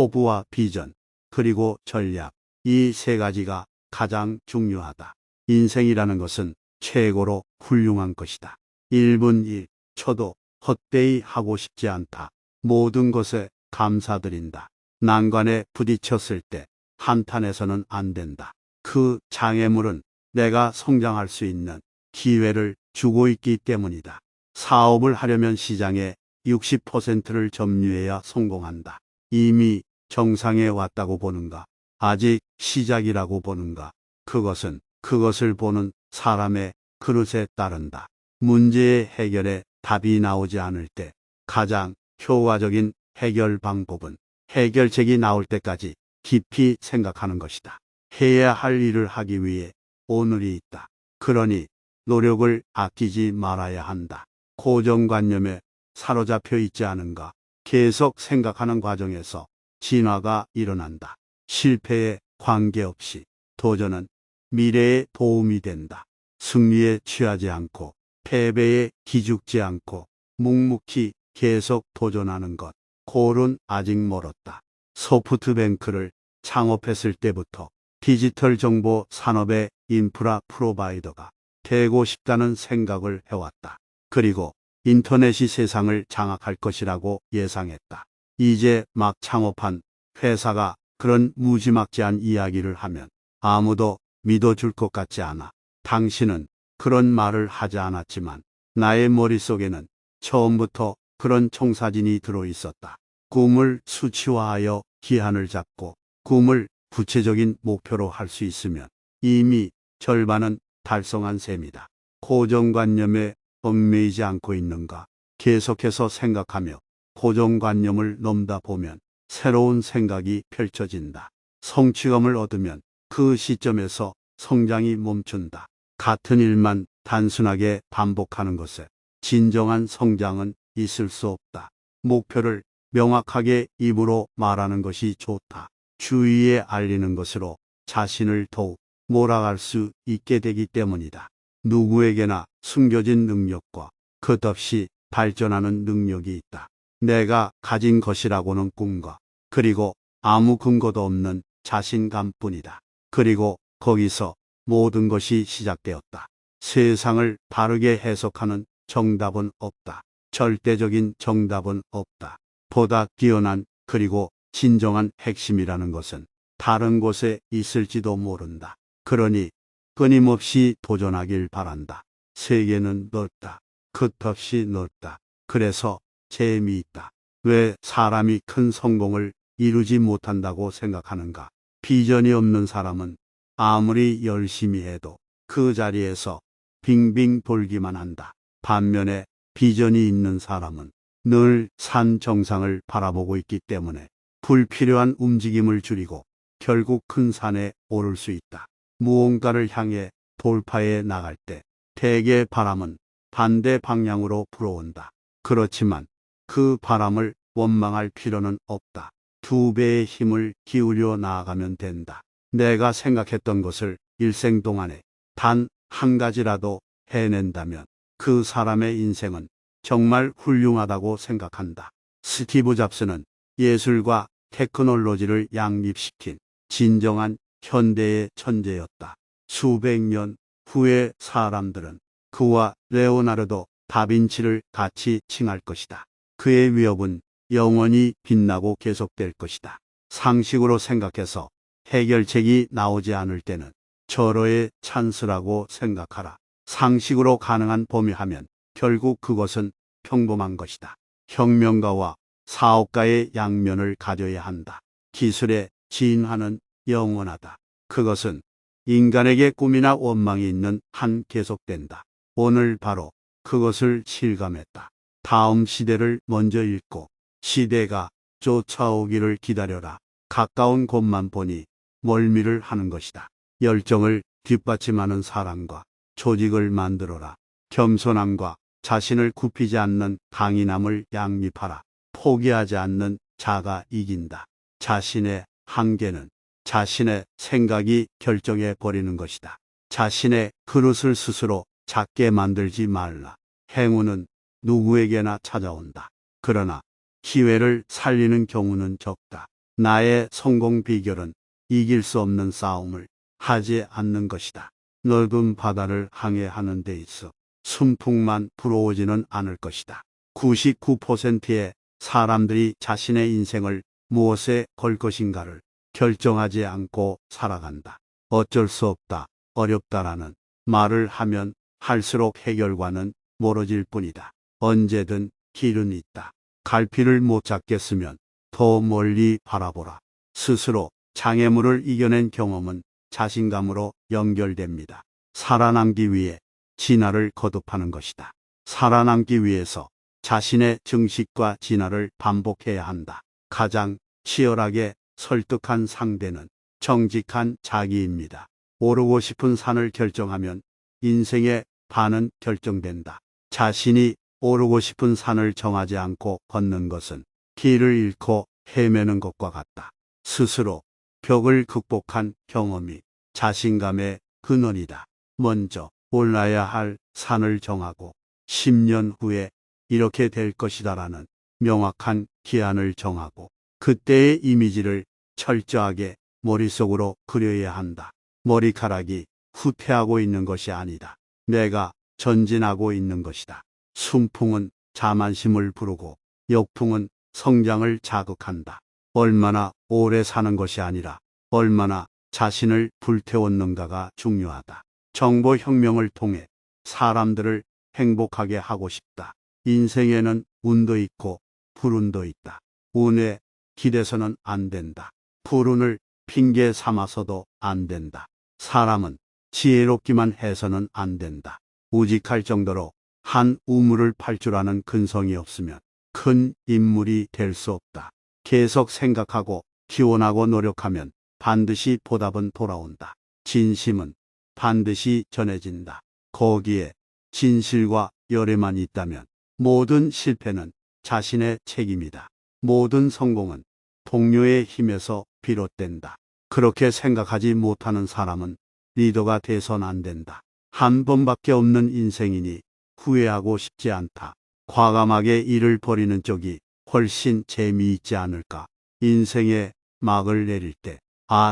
포부와 비전, 그리고 전략. 이 세 가지가 가장 중요하다. 인생이라는 것은 최고로 훌륭한 것이다. 1분 1초도 헛되이 하고 싶지 않다. 모든 것에 감사드린다. 난관에 부딪혔을 때 한탄해서는 안 된다. 그 장애물은 내가 성장할 수 있는 기회를 주고 있기 때문이다. 사업을 하려면 시장의 60%를 점유해야 성공한다. 이미 정상에 왔다고 보는가? 아직 시작이라고 보는가? 그것은 그것을 보는 사람의 그릇에 따른다. 문제의 해결에 답이 나오지 않을 때 가장 효과적인 해결 방법은 해결책이 나올 때까지 깊이 생각하는 것이다. 해야 할 일을 하기 위해 오늘이 있다. 그러니 노력을 아끼지 말아야 한다. 고정관념에 사로잡혀 있지 않은가? 계속 생각하는 과정에서 진화가 일어난다. 실패에 관계없이 도전은 미래에 도움이 된다. 승리에 취하지 않고 패배에 기죽지 않고 묵묵히 계속 도전하는 것. 골은 아직 멀었다. 소프트뱅크를 창업했을 때부터 디지털 정보 산업의 인프라 프로바이더가 되고 싶다는 생각을 해왔다. 그리고 인터넷이 세상을 장악할 것이라고 예상했다. 이제 막 창업한 회사가 그런 무지막지한 이야기를 하면 아무도 믿어줄 것 같지 않아. 당신은 그런 말을 하지 않았지만 나의 머릿속에는 처음부터 그런 청사진이 들어있었다. 꿈을 수치화하여 기한을 잡고 꿈을 구체적인 목표로 할 수 있으면 이미 절반은 달성한 셈이다. 고정관념에 얽매이지 않고 있는가? 계속해서 생각하며 고정관념을 넘다 보면 새로운 생각이 펼쳐진다. 성취감을 얻으면 그 시점에서 성장이 멈춘다. 같은 일만 단순하게 반복하는 것에 진정한 성장은 있을 수 없다. 목표를 명확하게 입으로 말하는 것이 좋다. 주위에 알리는 것으로 자신을 더욱 몰아갈 수 있게 되기 때문이다. 누구에게나 숨겨진 능력과 끝없이 발전하는 능력이 있다. 내가 가진 것이라고는 꿈과 그리고 아무 근거도 없는 자신감뿐이다. 그리고 거기서 모든 것이 시작되었다. 세상을 바르게 해석하는 정답은 없다. 절대적인 정답은 없다. 보다 뛰어난 그리고 진정한 핵심이라는 것은 다른 곳에 있을지도 모른다. 그러니 끊임없이 도전하길 바란다. 세계는 넓다. 끝없이 넓다. 그래서 재미있다. 왜 사람이 큰 성공을 이루지 못한다고 생각하는가? 비전이 없는 사람은 아무리 열심히 해도 그 자리에서 빙빙 돌기만 한다. 반면에 비전이 있는 사람은 늘 산 정상을 바라보고 있기 때문에 불필요한 움직임을 줄이고 결국 큰 산에 오를 수 있다. 무언가를 향해 돌파해 나갈 때 대개 바람은 반대 방향으로 불어온다. 그렇지만 그 바람을 원망할 필요는 없다. 2배의 힘을 기울여 나아가면 된다. 내가 생각했던 것을 일생 동안에 단 한 가지라도 해낸다면 그 사람의 인생은 정말 훌륭하다고 생각한다. 스티브 잡스는 예술과 테크놀로지를 양립시킨 진정한 현대의 천재였다. 수백 년 후의 사람들은 그와 레오나르도 다빈치를 같이 칭할 것이다. 그의 위협은 영원히 빛나고 계속될 것이다. 상식으로 생각해서 해결책이 나오지 않을 때는 절호의 찬스라고 생각하라. 상식으로 가능한 범위하면 결국 그것은 평범한 것이다. 혁명가와 사업가의 양면을 가져야 한다. 기술의 진화는 영원하다. 그것은 인간에게 꿈이나 원망이 있는 한 계속된다. 오늘 바로 그것을 실감했다. 다음 시대를 먼저 읽고 시대가 쫓아오기를 기다려라. 가까운 곳만 보니 멀미를 하는 것이다. 열정을 뒷받침하는 사람과 조직을 만들어라. 겸손함과 자신을 굽히지 않는 강인함을 양립하라. 포기하지 않는 자가 이긴다. 자신의 한계는 자신의 생각이 결정해 버리는 것이다. 자신의 그릇을 스스로 작게 만들지 말라. 행운은 누구에게나 찾아온다. 그러나 기회를 살리는 경우는 적다. 나의 성공 비결은 이길 수 없는 싸움을 하지 않는 것이다. 넓은 바다를 항해하는 데 있어 순풍만 불어오지는 않을 것이다. 99%의 사람들이 자신의 인생을 무엇에 걸 것인가를 결정하지 않고 살아간다. 어쩔 수 없다, 어렵다라는 말을 하면 할수록 해결과는 멀어질 뿐이다. 언제든 길은 있다. 갈피를 못 잡겠으면 더 멀리 바라보라. 스스로 장애물을 이겨낸 경험은 자신감으로 연결됩니다. 살아남기 위해 진화를 거듭하는 것이다. 살아남기 위해서 자신의 증식과 진화를 반복해야 한다. 가장 치열하게 설득한 상대는 정직한 자기입니다. 오르고 싶은 산을 결정하면 인생의 반은 결정된다. 자신이 오르고 싶은 산을 정하지 않고 걷는 것은 길을 잃고 헤매는 것과 같다. 스스로 벽을 극복한 경험이 자신감의 근원이다. 먼저 올라야 할 산을 정하고 10년 후에 이렇게 될 것이다라는 명확한 기한을 정하고 그때의 이미지를 철저하게 머릿속으로 그려야 한다. 머리카락이 후퇴하고 있는 것이 아니다. 내가 전진하고 있는 것이다. 순풍은 자만심을 부르고 역풍은 성장을 자극한다. 얼마나 오래 사는 것이 아니라 얼마나 자신을 불태웠는가가 중요하다. 정보혁명을 통해 사람들을 행복하게 하고 싶다. 인생에는 운도 있고 불운도 있다. 운에 기대서는 안 된다. 불운을 핑계 삼아서도 안 된다. 사람은 지혜롭기만 해서는 안 된다. 우직할 정도로 한 우물을 팔 줄 아는 근성이 없으면 큰 인물이 될 수 없다. 계속 생각하고 기원하고 노력하면 반드시 보답은 돌아온다. 진심은 반드시 전해진다. 거기에 진실과 열애만 있다면 모든 실패는 자신의 책임이다. 모든 성공은 동료의 힘에서 비롯된다. 그렇게 생각하지 못하는 사람은 리더가 돼선 안 된다. 한 번밖에 없는 인생이니 후회하고 싶지 않다. 과감하게 일을 벌이는 쪽이 훨씬 재미있지 않을까. 인생의 막을 내릴 때,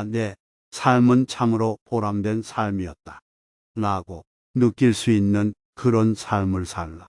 내 삶은 참으로 보람된 삶이었다. 라고 느낄 수 있는 그런 삶을 살라.